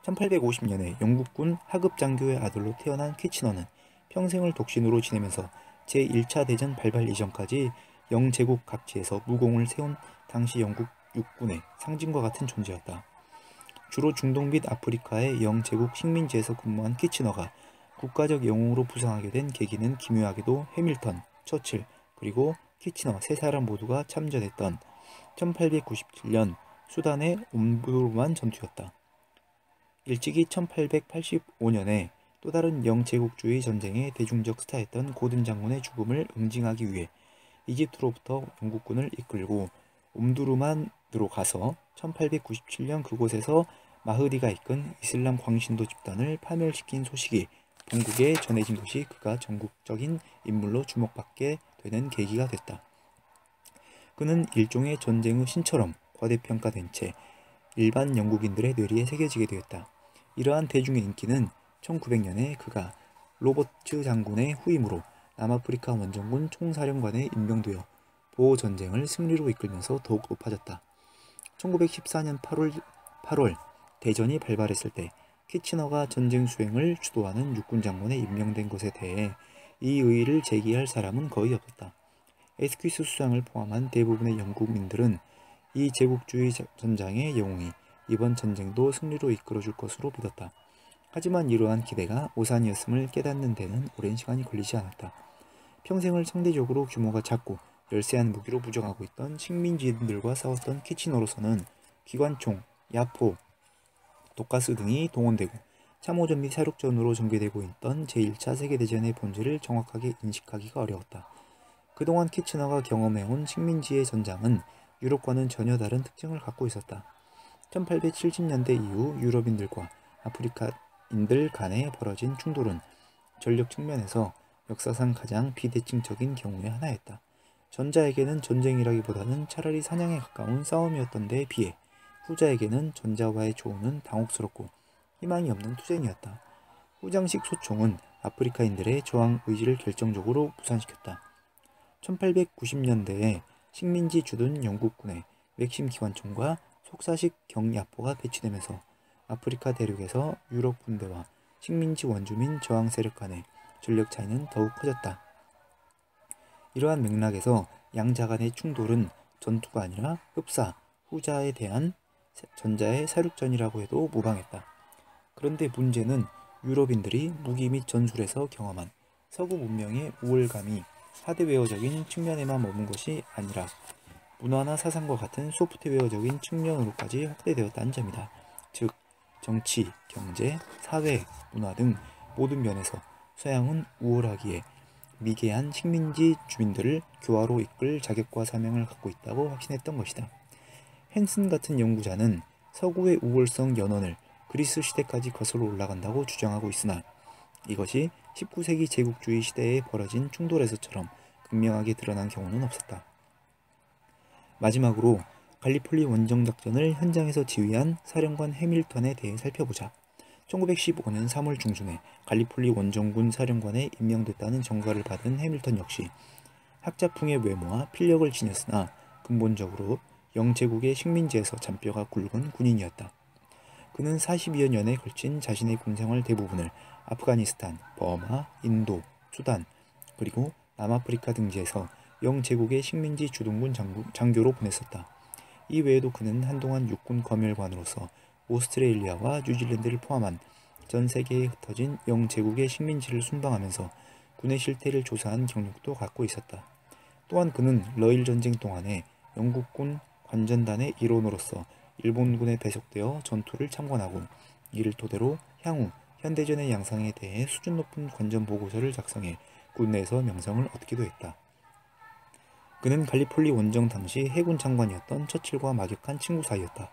1850년에 영국군 하급 장교의 아들로 태어난 키치너는 평생을 독신으로 지내면서 제1차 대전 발발 이전까지 영제국 각지에서 무공을 세운 당시 영국 육군의 상징과 같은 존재였다. 주로 중동 및 아프리카의 영제국 식민지에서 근무한 키치너가 국가적 영웅으로 부상하게 된 계기는 기묘하게도 해밀턴, 처칠, 그리고 키치너 세 사람 모두가 참전했던 1897년 수단의 옴두르만 전투였다. 일찍이 1885년에 또 다른 영제국주의 전쟁의 대중적 스타였던 고든 장군의 죽음을 응징하기 위해 이집트로부터 영국군을 이끌고 옴두르만으로 가서 1897년 그곳에서 마흐디가 이끈 이슬람 광신도 집단을 파멸시킨 소식이 본국에 전해진 것이 그가 전국적인 인물로 주목받게 되는 계기가 됐다. 그는 일종의 전쟁의 신처럼 과대평가된 채 일반 영국인들의 뇌리에 새겨지게 되었다. 이러한 대중의 인기는 1900년에 그가 로버츠 장군의 후임으로 남아프리카 원정군 총사령관에 임명되어 보호전쟁을 승리로 이끌면서 더욱 높아졌다. 1914년 8월 대전이 발발했을 때 키치너가 전쟁 수행을 주도하는 육군장관에 임명된 것에 대해 이 의의를 제기할 사람은 거의 없었다. 에스퀴스 수상을 포함한 대부분의 영국민들은 이 제국주의 전장의 영웅이 이번 전쟁도 승리로 이끌어줄 것으로 믿었다. 하지만 이러한 기대가 오산이었음을 깨닫는 데는 오랜 시간이 걸리지 않았다. 평생을 상대적으로 규모가 작고 열세한 무기로 부정하고 있던 식민지인들과 싸웠던 키치너로서는 기관총, 야포, 독가스 등이 동원되고 참호전 및 사륙전으로 전개되고 있던 제1차 세계대전의 본질을 정확하게 인식하기가 어려웠다. 그동안 키치너가 경험해온 식민지의 전장은 유럽과는 전혀 다른 특징을 갖고 있었다. 1870년대 이후 유럽인들과 아프리카인들 간에 벌어진 충돌은 전력 측면에서 역사상 가장 비대칭적인 경우의 하나였다. 전자에게는 전쟁이라기보다는 차라리 사냥에 가까운 싸움이었던 데에 비해 후자에게는 전자와의 조우는 당혹스럽고 희망이 없는 투쟁이었다. 후장식 소총은 아프리카인들의 저항 의지를 결정적으로 무산시켰다. 1890년대에 식민지 주둔 영국군의 맥심 기관총과 속사식 경야포가 배치되면서 아프리카 대륙에서 유럽 군대와 식민지 원주민 저항 세력 간의 전력 차이는 더욱 커졌다. 이러한 맥락에서 양자 간의 충돌은 전투가 아니라 흡사, 후자에 대한 전자의 사륙전이라고 해도 무방했다. 그런데 문제는 유럽인들이 무기 및 전술에서 경험한 서구 문명의 우월감이 하드웨어적인 측면에만 머문 것이 아니라 문화나 사상과 같은 소프트웨어적인 측면으로까지 확대되었다는 점이다. 즉, 정치, 경제, 사회, 문화 등 모든 면에서 서양은 우월하기에 미개한 식민지 주민들을 교화로 이끌 자격과 사명을 갖고 있다고 확신했던 것이다. 헨슨 같은 연구자는 서구의 우월성 연원을 그리스 시대까지 거슬러 올라간다고 주장하고 있으나 이것이 19세기 제국주의 시대에 벌어진 충돌에서처럼 극명하게 드러난 경우는 없었다. 마지막으로 갈리폴리 원정작전을 현장에서 지휘한 사령관 해밀턴에 대해 살펴보자. 1915년 3월 중순에 갈리폴리 원정군 사령관에 임명됐다는 정가를 받은 해밀턴 역시 학자풍의 외모와 필력을 지녔으나 근본적으로 영제국의 식민지에서 잔뼈가 굵은 군인이었다. 그는 42여 년에 걸친 자신의 군생활 대부분을 아프가니스탄, 버마, 인도, 수단, 그리고 남아프리카 등지에서 영제국의 식민지 주둔군 장교로 보냈었다. 이 외에도 그는 한동안 육군 검열관으로서 오스트레일리아와 뉴질랜드를 포함한 전 세계에 흩어진 영제국의 식민지를 순방하면서 군의 실태를 조사한 경력도 갖고 있었다. 또한 그는 러일 전쟁 동안에 영국군 관전단의 일원으로서 일본군에 배속되어 전투를 참관하고 이를 토대로 향후 현대전의 양상에 대해 수준 높은 관전 보고서를 작성해 군 내에서 명성을 얻기도 했다. 그는 갈리폴리 원정 당시 해군 장관이었던 처칠과 막역한 친구 사이였다.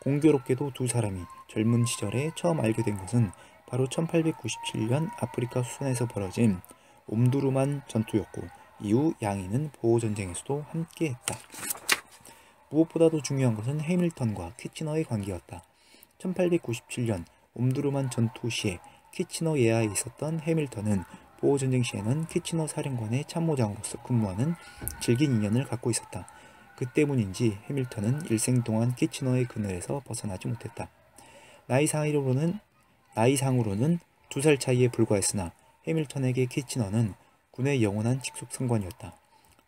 공교롭게도 두 사람이 젊은 시절에 처음 알게 된 것은 바로 1897년 아프리카 수산에서 벌어진 옴두루만 전투였고 이후 양인은 보호전쟁에서도 함께했다. 무엇보다도 중요한 것은 해밀턴과 키치너의 관계였다. 1897년 옴두루만 전투 시에 키치너 예하에 있었던 해밀턴은 보호전쟁 시에는 키치너 사령관의 참모장으로서 근무하는 질긴 인연을 갖고 있었다. 그 때문인지 해밀턴은 일생 동안 키치너의 그늘에서 벗어나지 못했다. 나이상으로는 2살 차이에 불과했으나 해밀턴에게 키치너는 군의 영원한 직속 상관이었다.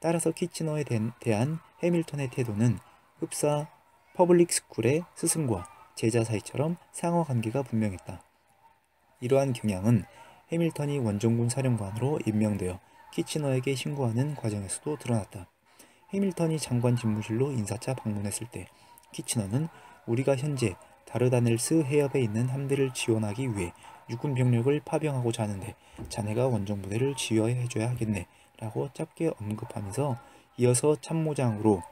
따라서 키치너에 대한 해밀턴의 태도는 흡사 퍼블릭 스쿨의 스승과 제자 사이처럼 상호관계가 분명했다. 이러한 경향은 해밀턴이 원정군 사령관으로 임명되어 키치너에게 신고하는 과정에서도 드러났다. 해밀턴이 장관 집무실로 인사차 방문했을 때 키치너는 우리가 현재 다르다넬스 해협에 있는 함대를 지원하기 위해 육군 병력을 파병하고자 하는데 자네가 원정부대를 지휘해줘야 하겠네 라고 짧게 언급하면서 이어서 참모장으로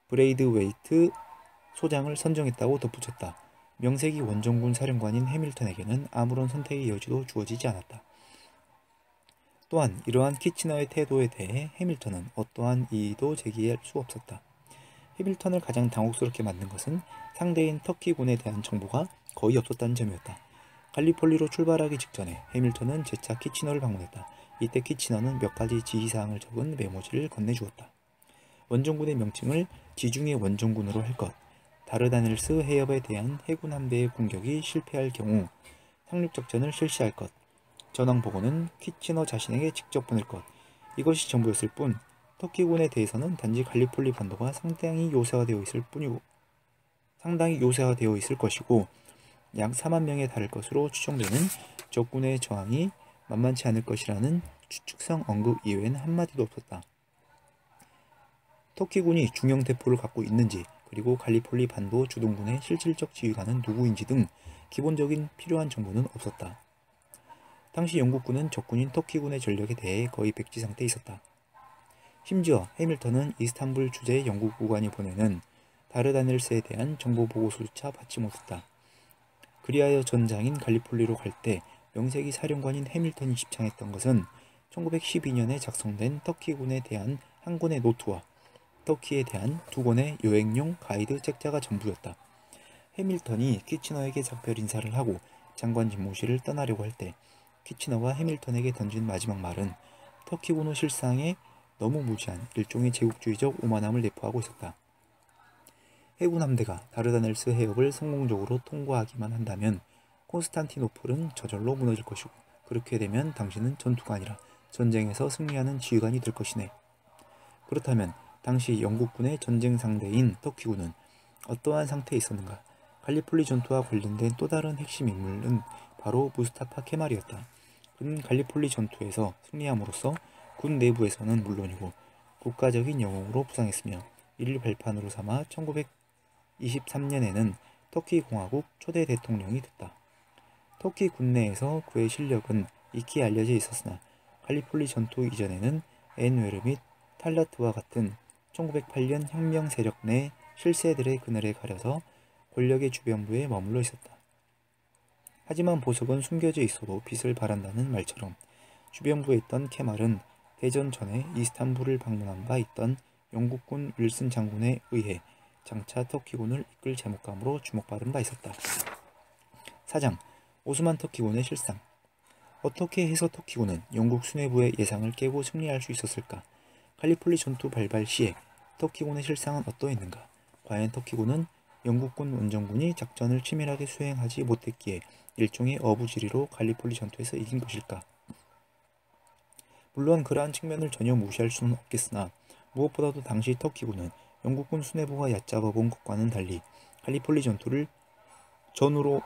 브레이드웨이트 소장을 선정했다고 덧붙였다. 명색이 원정군 사령관인 해밀턴에게는 아무런 선택의 여지도 주어지지 않았다. 또한 이러한 키치너의 태도에 대해 해밀턴은 어떠한 이의도 제기할 수 없었다. 해밀턴을 가장 당혹스럽게 만든 것은 상대인 터키군에 대한 정보가 거의 없었다는 점이었다. 갈리폴리로 출발하기 직전에 해밀턴은 재차 키치너를 방문했다. 이때 키치너는 몇 가지 지시사항을 적은 메모지를 건네주었다. 원정군의 명칭을 지중해 원정군으로 할 것, 다르다넬스 해협에 대한 해군 함대의 공격이 실패할 경우 상륙작전을 실시할 것, 전황 보고는 키치너 자신에게 직접 보낼 것, 이것이 전부였을 뿐 터키군에 대해서는 단지 갈리폴리 반도가 상당히 요새화되어 있을 것이고 약 4만 명에 달할 것으로 추정되는 적군의 저항이 만만치 않을 것이라는 추측성 언급 이외에는 한마디도 없었다. 터키군이 중형 대포를 갖고 있는지 그리고 갈리폴리 반도 주둔군의 실질적 지휘관은 누구인지 등 기본적인 필요한 정보는 없었다. 당시 영국군은 적군인 터키군의 전력에 대해 거의 백지 상태에 있었다. 심지어 해밀턴은 이스탄불 주재 영국 우관이 보내는 다르다넬스에 대한 정보 보고서조차 받지 못했다. 그리하여 전장인 갈리폴리로 갈 때 명색이 사령관인 해밀턴이 집창했던 것은 1912년에 작성된 터키군에 대한 한 권의 노트와 터키에 대한 두 권의 여행용 가이드 책자가 전부였다. 해밀턴이 키치너에게 작별 인사를 하고 장관 집무실을 떠나려고 할 때 키치너가 해밀턴에게 던진 마지막 말은 터키군의 실상에 너무 무지한 일종의 제국주의적 오만함을 내포하고 있었다. 해군 함대가 다르다넬스 해협을 성공적으로 통과하기만 한다면 콘스탄티노플은 저절로 무너질 것이고, 그렇게 되면 당신은 전투가 아니라 전쟁에서 승리하는 지휘관이 될 것이네. 그렇다면 당시 영국군의 전쟁 상대인 터키군은 어떠한 상태에 있었는가? 갈리폴리 전투와 관련된 또 다른 핵심 인물은 바로 무스타파 케말이었다. 그는 갈리폴리 전투에서 승리함으로써 군 내부에서는 물론이고 국가적인 영웅으로 부상했으며 이를 발판으로 삼아 1923년에는 터키 공화국 초대 대통령이 됐다. 터키 군내에서 그의 실력은 익히 알려져 있었으나 갈리폴리 전투 이전에는 엔웨르 및 탈라트와 같은 1908년 혁명 세력 내 실세들의 그늘에 가려서 권력의 주변부에 머물러 있었다. 하지만 보석은 숨겨져 있어도 빛을 발한다는 말처럼 주변부에 있던 케말은 대전 전에 이스탄불을 방문한 바 있던 영국군 윌슨 장군에 의해 장차 터키군을 이끌 제목감으로 주목받은 바 있었다. 사장, 오스만 터키군의 실상. 어떻게 해서 터키군은 영국 수뇌부의 예상을 깨고 승리할 수 있었을까? 갈리폴리 전투 발발 시에 터키군의 실상은 어떠했는가? 과연 터키군은 영국군 원정군이 작전을 치밀하게 수행하지 못했기에 일종의 어부지리로 갈리폴리 전투에서 이긴 것일까? 물론 그러한 측면을 전혀 무시할 수는 없겠으나 무엇보다도 당시 터키군은 영국군 수뇌부가 얕잡아 본 것과는 달리 갈리폴리 전투를 전후로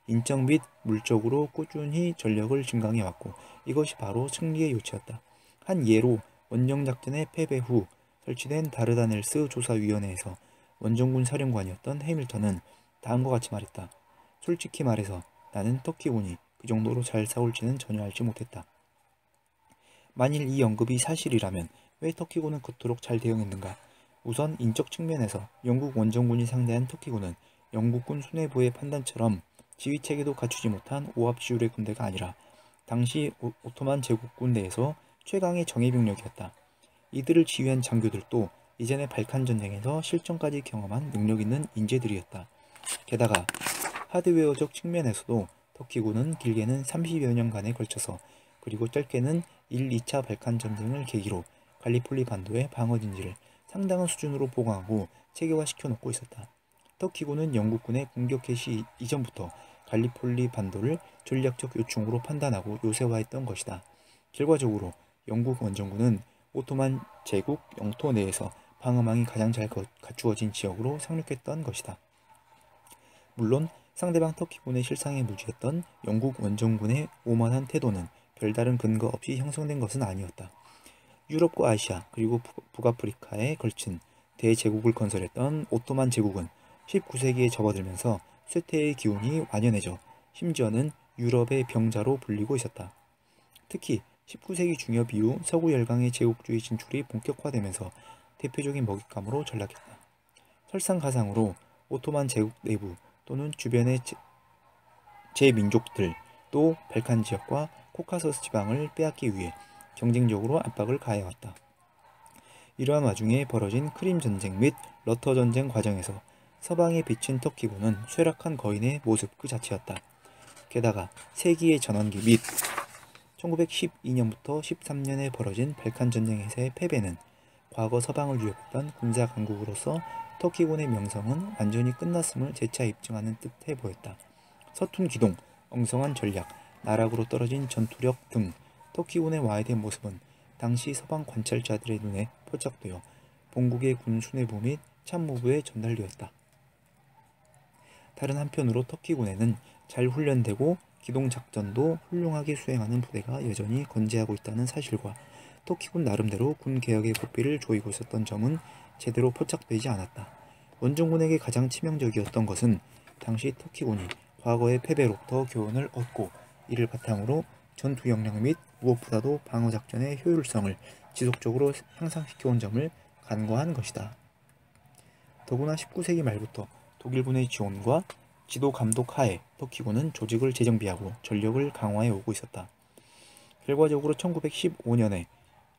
인적 및 물적으로 꾸준히 전력을 증강해왔고 이것이 바로 승리의 요체였다. 한 예로 원정작전의 패배 후 설치된 다르다넬스 조사위원회에서 원정군 사령관이었던 해밀턴은 다음과 같이 말했다. 솔직히 말해서 나는 터키군이 그 정도로 잘 싸울지는 전혀 알지 못했다. 만일 이 언급이 사실이라면 왜 터키군은 그토록 잘 대응했는가? 우선 인적 측면에서 영국 원정군이 상대한 터키군은 영국군 수뇌부의 판단처럼 지휘체계도 갖추지 못한 오합지졸의 군대가 아니라 당시 오토만 제국군 내에서 최강의 정예병력이었다. 이들을 지휘한 장교들도 이전의 발칸 전쟁에서 실전까지 경험한 능력 있는 인재들이었다. 게다가 하드웨어적 측면에서도 터키군은 길게는 30여 년간에 걸쳐서 그리고 짧게는 1, 2차 발칸 전쟁을 계기로 갈리폴리 반도의 방어진지를 상당한 수준으로 보강하고 체계화시켜 놓고 있었다. 터키군은 영국군의 공격 개시 이전부터 갈리폴리 반도를 전략적 요충으로 판단하고 요새화했던 것이다. 결과적으로 영국 원정군은 오토만 제국 영토 내에서 방어망이 가장 잘 갖추어진 지역으로 상륙했던 것이다. 물론 상대방 터키군의 실상에 무지했던 영국 원정군의 오만한 태도는 별다른 근거 없이 형성된 것은 아니었다. 유럽과 아시아 그리고 북아프리카에 걸친 대제국을 건설했던 오토만 제국은 19세기에 접어들면서 쇠퇴의 기운이 완연해져 심지어는 유럽의 병자로 불리고 있었다. 특히 19세기 중엽 이후 서구 열강의 제국주의 진출이 본격화되면서 대표적인 먹잇감으로 전락했다. 설상가상으로 오토만 제국 내부 또는 주변의 제민족들 또 발칸 지역과 코카서스 지방을 빼앗기 위해 경쟁적으로 압박을 가해왔다. 이러한 와중에 벌어진 크림 전쟁 및 러터 전쟁 과정에서 서방에 비친 터키군은 쇠락한 거인의 모습 그 자체였다. 게다가 세기의 전환기 및 1912년부터 13년에 벌어진 발칸 전쟁에서의 패배는 과거 서방을 위협했던 군사 강국으로서 터키군의 명성은 완전히 끝났음을 재차 입증하는 듯해 보였다. 서툰 기동, 엉성한 전략, 나락으로 떨어진 전투력 등 터키군의 와해된 모습은 당시 서방 관찰자들의 눈에 포착되어 본국의 군 수뇌부 및 참모부에 전달되었다. 다른 한편으로 터키군에는 잘 훈련되고 기동작전도 훌륭하게 수행하는 부대가 여전히 건재하고 있다는 사실과 터키군 나름대로 군 개혁의 고삐를 조이고 있었던 점은 제대로 포착되지 않았다. 원정군에게 가장 치명적이었던 것은 당시 터키군이 과거의 패배로부터 교훈을 얻고 이를 바탕으로 전투 역량 및 무엇보다도 방어작전의 효율성을 지속적으로 향상시켜온 점을 간과한 것이다. 더구나 19세기 말부터 독일군의 지원과 지도 감독 하에 터키군은 조직을 재정비하고 전력을 강화해 오고 있었다. 결과적으로 1915년에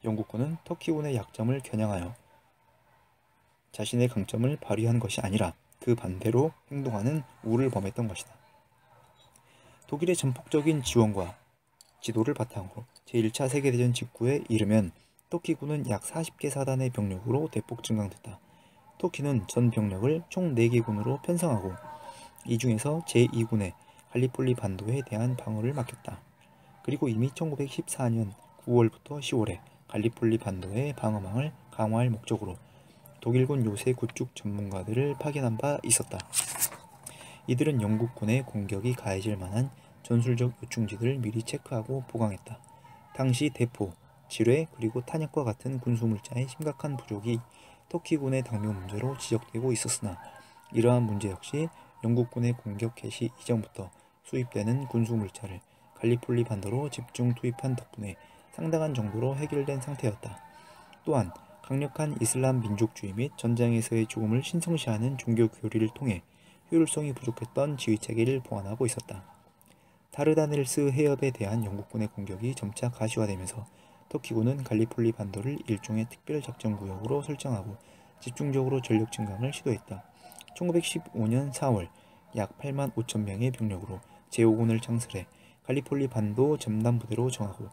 영국군은 터키군의 약점을 겨냥하여 자신의 강점을 발휘한 것이 아니라 그 반대로 행동하는 우를 범했던 것이다. 독일의 전폭적인 지원과 지도를 바탕으로 제1차 세계대전 직후에 이르면 터키군은 약 40개 사단의 병력으로 대폭 증강됐다. 터키는 전 병력을 총 4개 군으로 편성하고 이 중에서 제2군의 갈리폴리 반도에 대한 방어를 맡겼다. 그리고 이미 1914년 9월부터 10월에 갈리폴리 반도의 방어망을 강화할 목적으로 독일군 요새 구축 전문가들을 파견한 바 있었다. 이들은 영국군의 공격이 가해질 만한 전술적 요충지들을 미리 체크하고 보강했다. 당시 대포, 지뢰 그리고 탄약과 같은 군수물자의 심각한 부족이 터키군의 당뇨 문제로 지적되고 있었으나 이러한 문제 역시 영국군의 공격 개시 이전부터 수입되는 군수물자를 갈리폴리 반도로 집중 투입한 덕분에 상당한 정도로 해결된 상태였다. 또한 강력한 이슬람 민족주의 및 전장에서의 죽음을 신성시하는 종교 교리를 통해 효율성이 부족했던 지휘체계를 보완하고 있었다. 다르다넬스 해협에 대한 영국군의 공격이 점차 가시화되면서 터키군은 갈리폴리 반도를 일종의 특별작전구역으로 설정하고 집중적으로 전력 증강을 시도했다. 1915년 4월 약 8만 5천 명의 병력으로 제5군을 창설해 갈리폴리 반도 전담부대로 정하고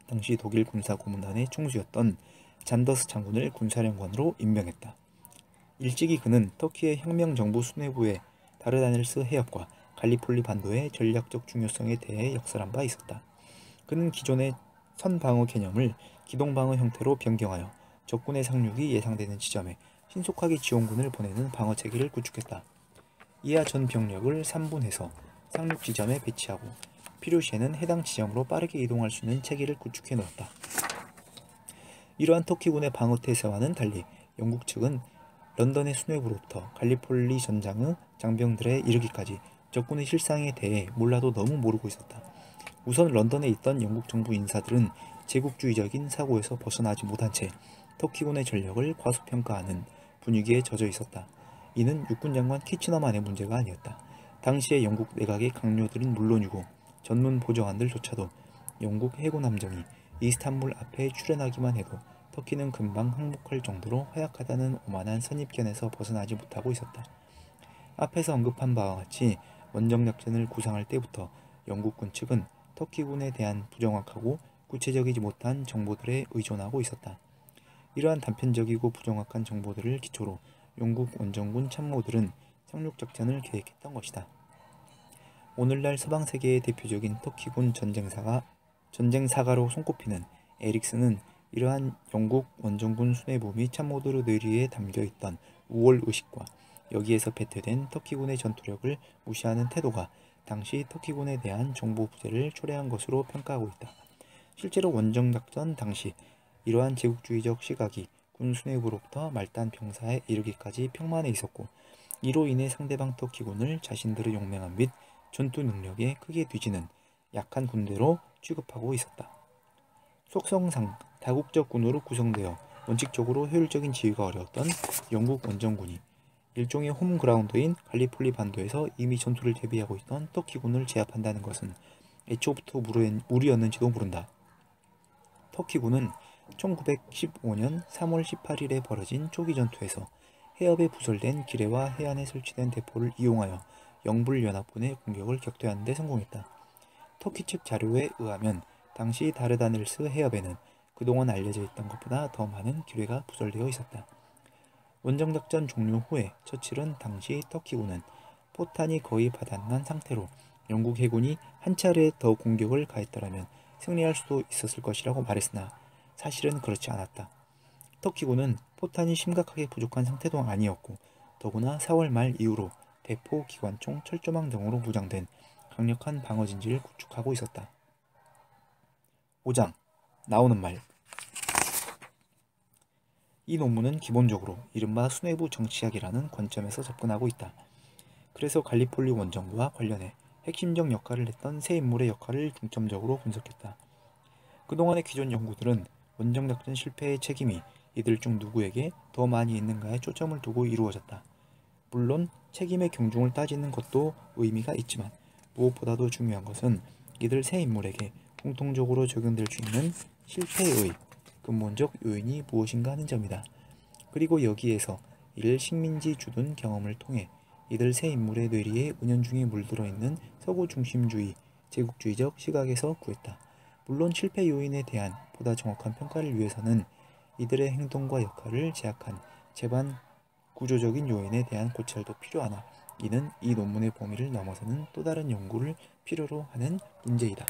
당시 독일 군사 고문단의 총수였던 잔더스 장군을 군사령관으로 임명했다. 일찍이 그는 터키의 혁명정부 수뇌부의 다르다넬스 해협과 갈리폴리 반도의 전략적 중요성에 대해 역설한 바 있었다. 그는 기존의 선방어 개념을 기동방어 형태로 변경하여 적군의 상륙이 예상되는 지점에 신속하게 지원군을 보내는 방어체계를 구축했다. 이하 전 병력을 3분해서 상륙 지점에 배치하고 필요시에는 해당 지점으로 빠르게 이동할 수 있는 체계를 구축해 놓았다. 이러한 터키군의 방어 태세와는 달리 영국 측은 런던의 수뇌부로부터 갈리폴리 전장의 장병들에 이르기까지 적군의 실상에 대해 몰라도 너무 모르고 있었다. 우선 런던에 있던 영국 정부 인사들은 제국주의적인 사고에서 벗어나지 못한 채 터키군의 전력을 과소평가하는 분위기에 젖어 있었다. 이는 육군 장관 키치너만의 문제가 아니었다. 당시의 영국 내각의 강요들은 물론이고 전문 보좌관들조차도 영국 해군 함정이 이스탄불 앞에 출현하기만 해도 터키는 금방 항복할 정도로 허약하다는 오만한 선입견에서 벗어나지 못하고 있었다. 앞에서 언급한 바와 같이 원정작전을 구상할 때부터 영국군 측은 터키군에 대한 부정확하고 구체적이지 못한 정보들에 의존하고 있었다. 이러한 단편적이고 부정확한 정보들을 기초로 영국 원정군 참모들은 상륙작전을 계획했던 것이다. 오늘날 서방세계의 대표적인 터키군 전쟁사가로 손꼽히는 에릭슨은 이러한 영국 원정군 수뇌부 및 참모들의 뇌리에 담겨있던 우월의식과 여기에서 배태된 터키군의 전투력을 무시하는 태도가 당시 터키군에 대한 정보 부재를 초래한 것으로 평가하고 있다. 실제로 원정작전 당시 이러한 제국주의적 시각이 군 수뇌부로부터 말단 병사에 이르기까지 평만해 있었고 이로 인해 상대방 터키군을 자신들의 용맹함 및 전투 능력에 크게 뒤지는 약한 군대로 취급하고 있었다. 속성상 다국적 군으로 구성되어 원칙적으로 효율적인 지휘가 어려웠던 영국 원정군이 일종의 홈그라운드인 갈리폴리 반도에서 이미 전투를 대비하고 있던 터키군을 제압한다는 것은 애초부터 무리였는지도 모른다. 터키군은 1915년 3월 18일에 벌어진 초기 전투에서 해협에 부설된 기뢰와 해안에 설치된 대포를 이용하여 영불연합군의 공격을 격퇴하는 데 성공했다. 터키 측 자료에 의하면 당시 다르다넬스 해협에는 그동안 알려져 있던 것보다 더 많은 기뢰가 부설되어 있었다. 원정작전 종료 후에 처칠은 당시 터키군은 포탄이 거의 바닥난 상태로 영국 해군이 한 차례 더 공격을 가했더라면 승리할 수도 있었을 것이라고 말했으나 사실은 그렇지 않았다. 터키군은 포탄이 심각하게 부족한 상태도 아니었고 더구나 4월 말 이후로 대포, 기관총, 철조망 등으로 무장된 강력한 방어진지를 구축하고 있었다. 5장 나오는 말. 이 논문은 기본적으로 이른바 수뇌부 정치학이라는 관점에서 접근하고 있다. 그래서 갈리폴리 원정과 관련해 핵심적 역할을 했던 세 인물의 역할을 중점적으로 분석했다. 그동안의 기존 연구들은 원정 작전 실패의 책임이 이들 중 누구에게 더 많이 있는가에 초점을 두고 이루어졌다. 물론 책임의 경중을 따지는 것도 의미가 있지만 무엇보다도 중요한 것은 이들 세 인물에게 공통적으로 적용될 수 있는 실패의 근본적 요인이 무엇인가 하는 점이다. 그리고 여기에서 이를 식민지 주둔 경험을 통해 이들 세 인물의 뇌리에 은연중에 물들어 있는 서구 중심주의, 제국주의적 시각에서 구했다. 물론 실패 요인에 대한 보다 정확한 평가를 위해서는 이들의 행동과 역할을 제약한 재반 구조적인 요인에 대한 고찰도 필요하나 이는 이 논문의 범위를 넘어서는 또 다른 연구를 필요로 하는 문제이다.